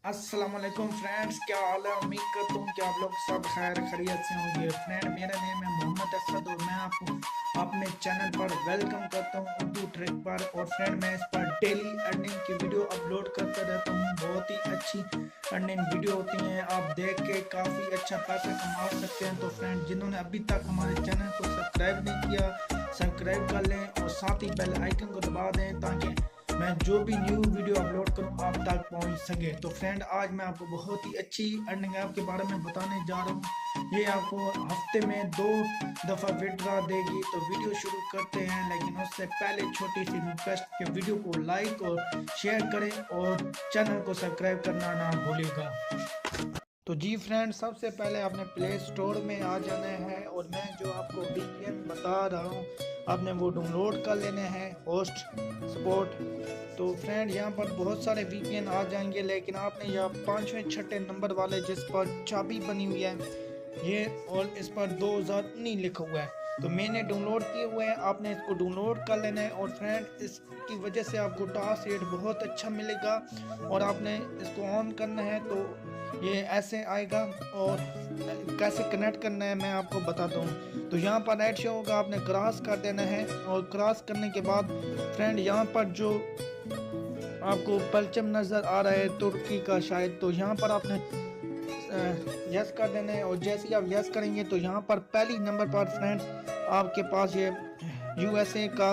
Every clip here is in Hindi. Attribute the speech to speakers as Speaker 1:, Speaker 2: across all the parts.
Speaker 1: अस्सलाम वालेकुम फ्रेंड्स, क्या हाल है। उम्मीद करता हूँ कि आप लोग सब खैर खैरियत से होंगे। फ्रेंड, मेरा नेम है मोहम्मद असद और मैं आपको अपने चैनल पर वेलकम करता हूँ उर्दू ट्रिक पर। और फ्रेंड, मैं इस पर डेली अर्निंग की वीडियो अपलोड करता रहता हूँ। बहुत ही अच्छी अर्निंग वीडियो होती हैं, आप देख के काफ़ी अच्छा पैसा कमा सकते हैं। तो फ्रेंड, जिन्होंने अभी तक हमारे चैनल को सब्सक्राइब नहीं किया, सब्सक्राइब कर लें और साथ ही बेल आइकन को दबा दें ताकि मैं जो भी न्यू वीडियो अपलोड करूं आप तक पहुंच सके। तो फ्रेंड, आज मैं आपको बहुत ही अच्छी अर्निंग ऐप के बारे में बताने जा रहा हूं। ये आपको हफ्ते में 2 दफ़ा विड्रॉ देगी। तो वीडियो शुरू करते हैं, लेकिन उससे पहले छोटी सी रिक्वेस्ट कि वीडियो को लाइक और शेयर करें और चैनल को सब्सक्राइब करना ना भूलिएगा। तो जी फ्रेंड, सबसे पहले आपने प्ले स्टोर में आ जाना है और मैं जो आपको वीपीएन बता रहा हूँ आपने वो डाउनलोड कर लेने हैं, होस्ट स्पॉट। तो फ्रेंड, यहाँ पर बहुत सारे वीपीएन आ जाएंगे, लेकिन आपने यहाँ 5वें 6ठे नंबर वाले जिस पर चाबी बनी हुई है ये और इस पर 2019 लिखा हुआ है, तो मैंने डाउनलोड किए हुए हैं। आपने इसको डाउनलोड कर लेना है और फ्रेंड, इसकी वजह से आपको टास्क रेट बहुत अच्छा मिलेगा। और आपने इसको ऑन करना है तो ये ऐसे आएगा और कैसे कनेक्ट करना है मैं आपको बताता हूँ। तो यहाँ पर ऐड शो होगा, आपने क्रॉस कर देना है और क्रॉस करने के बाद फ्रेंड, यहाँ पर जो आपको परचम नज़र आ रहा है तुर्की का शायद, तो यहाँ पर आपने यस कर देना है। और जैसे ही आप यस करेंगे तो यहाँ पर पहली नंबर पर फ्रेंड आपके पास ये यूएसए का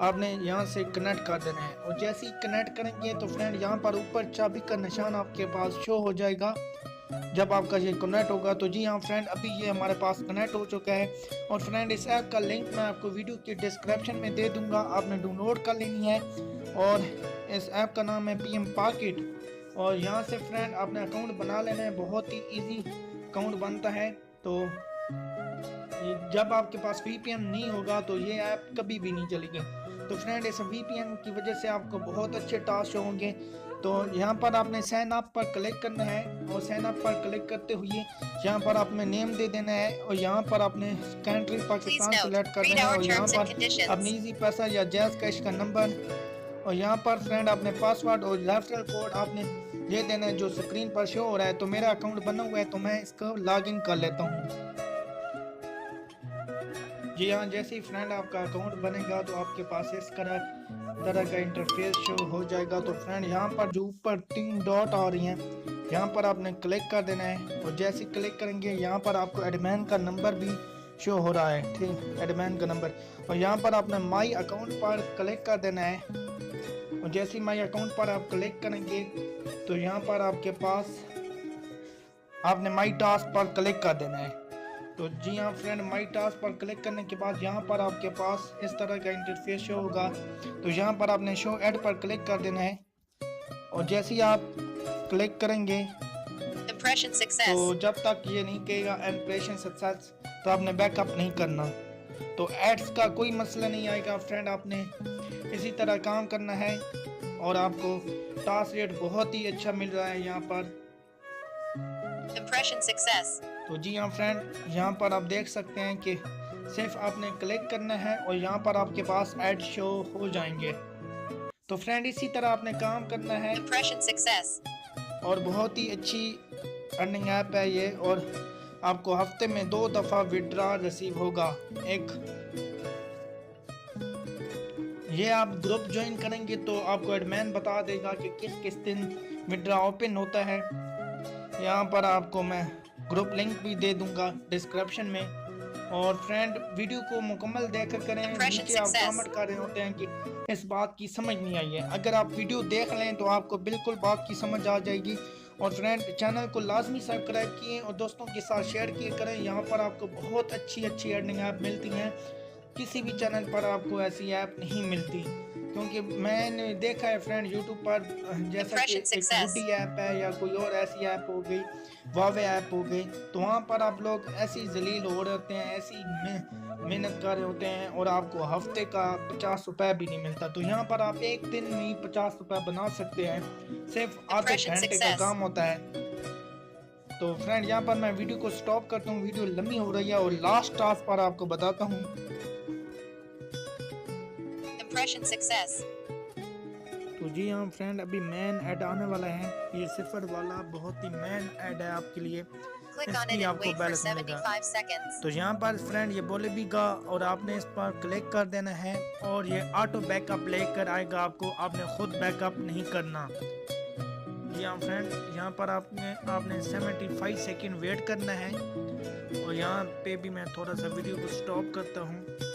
Speaker 1: आपने यहाँ से कनेक्ट कर देना है। और जैसे ही कनेक्ट करेंगे तो फ्रेंड, यहाँ पर ऊपर चाबी का निशान आपके पास शो हो जाएगा जब आपका ये कनेक्ट होगा। तो जी हाँ फ्रेंड, अभी ये हमारे पास कनेक्ट हो चुका है। और फ्रेंड, इस ऐप का लिंक मैं आपको वीडियो के डिस्क्रिप्शन में दे दूंगा, आपने डाउनलोड कर लेनी है। और इस ऐप का नाम है पीएम पॉकेट। और यहाँ से फ्रेंड आपने अकाउंट बना लेना है, बहुत ही इजी अकाउंट बनता है। तो जब आपके पास वीपीएन नहीं होगा तो ये ऐप कभी भी नहीं चलेगी। तो फ्रेंड, इस वीपीएन की वजह से आपको बहुत अच्छे टास्क होंगे। तो यहाँ पर आपने साइन अप पर क्लिक करना है और साइन अप पर क्लिक करते हुए यहाँ पर आपने नेम दे देना है और यहाँ पर आपने कंट्री पाकिस्तान सेलेक्ट कर देना है। और यहाँ पर अपनी इजी पैसा या जैज़ कैश का नंबर और यहाँ पर फ्रेंड आपने पासवर्ड और रेफरल कोड आपने दे देना है जो स्क्रीन पर शो हो रहा है। तो मेरा अकाउंट बना हुआ है तो मैं इसको लॉगिन कर लेता हूँ। जी हाँ, जैसे ही फ्रेंड आपका अकाउंट बनेगा तो आपके पास इस तरह का इंटरफेस शो हो जाएगा। तो फ्रेंड, यहाँ पर जो ऊपर 3 डॉट आ रही हैं यहाँ पर आपने क्लिक कर देना है। और जैसे क्लिक करेंगे यहाँ पर आपको एडमिन का नंबर भी शो हो रहा है, ठीक, एडमिन का नंबर। और यहाँ पर आपने माई अकाउंट पर क्लिक कर देना है। और जैसे ही माई अकाउंट पर आप क्लिक करेंगे तो यहाँ पर आपके पास आपने माई टास्क पर क्लिक कर देना है। तो जी हाँ फ्रेंड, माई टास्क पर क्लिक करने के बाद यहाँ पर आपके पास इस तरह का इंटरफेस शो होगा। तो यहाँ पर आपने शो ऐड पर क्लिक कर देना है। और जैसे ही आप क्लिक करेंगे तो जब तक ये नहीं कहेगा इम्प्रेशन सक्सेस तो आपने बैकअप नहीं करना। तो एड्स का कोई मसला नहीं आएगा फ्रेंड, आपने इसी तरह काम करना है और आपको टास्क रेट बहुत ही अच्छा मिल रहा है यहाँ पर। Impression success. तो जी हाँ फ्रेंड, यहाँ पर आप देख सकते हैं कि सिर्फ आपने क्लिक करना है और यहाँ पर आपके पास ऐड शो हो जाएंगे। तो फ्रेंड, इसी तरह आपने काम करना है। Impression success. और बहुत ही अच्छी अर्निंग ऐप है ये और आपको हफ्ते में 2 दफ़ा विड्रॉ रिसीव होगा। ये आप ग्रुप ज्वाइन करेंगे तो आपको एडमिन बता देगा कि किस किस दिन विड्रॉ ओपन होता है। यहाँ पर आपको मैं ग्रुप लिंक भी दे दूंगा डिस्क्रिप्शन में। और फ्रेंड, वीडियो को मुकम्मल देखकर करें। नीचे आप कमेंट कर रहे होते हैं कि इस बात की समझ नहीं आई है, अगर आप वीडियो देख लें तो आपको बिल्कुल बात की समझ आ जाएगी। और फ्रेंड, चैनल को लाजमी सब्सक्राइब किए और दोस्तों के साथ शेयर किए करें। यहाँ पर आपको बहुत अच्छी अर्निंग ऐप मिलती हैं, किसी भी चैनल पर आपको ऐसी ऐप नहीं मिलती। क्योंकि मैंने देखा है फ्रेंड यूट्यूब पर, जैसा कि एक गुड्डी ऐप है या कोई और ऐसी ऐप हो गई, वावे ऐप हो गई, तो वहाँ पर आप लोग ऐसी जलील हो रहे होते हैं, ऐसी मेहनत कर रहे होते हैं और आपको हफ्ते का 50 रुपये भी नहीं मिलता। तो यहाँ पर आप एक दिन में 50 रुपये बना सकते हैं, सिर्फ आधे घंटे का काम होता है। तो फ्रेंड, यहाँ पर मैं वीडियो को स्टॉप करता हूँ, वीडियो लंबी हो रही है। और लास्ट टास्क पर आपको बताता हूँ। Impression success. तो जी हाँ फ्रेंड, अभी मेन ऐड आने वाला है, ये सिफर वाला बहुत ही मेन ऐड है आपके लिए, इसकी आपको बैलेंस मिलेगा। तो यहाँ पर फ्रेंड ये बोलेगा और आपने इस पर क्लिक कर देना है और ये ऑटो बैकअप लेकर आएगा आपको, आपने खुद बैकअप नहीं करना। जी हाँ फ्रेंड, यहाँ पर आपने 75 सेकंड वेट करना है। और यहाँ पे भी मैं थोड़ा सा वीडियो को स्टॉप करता हूँ।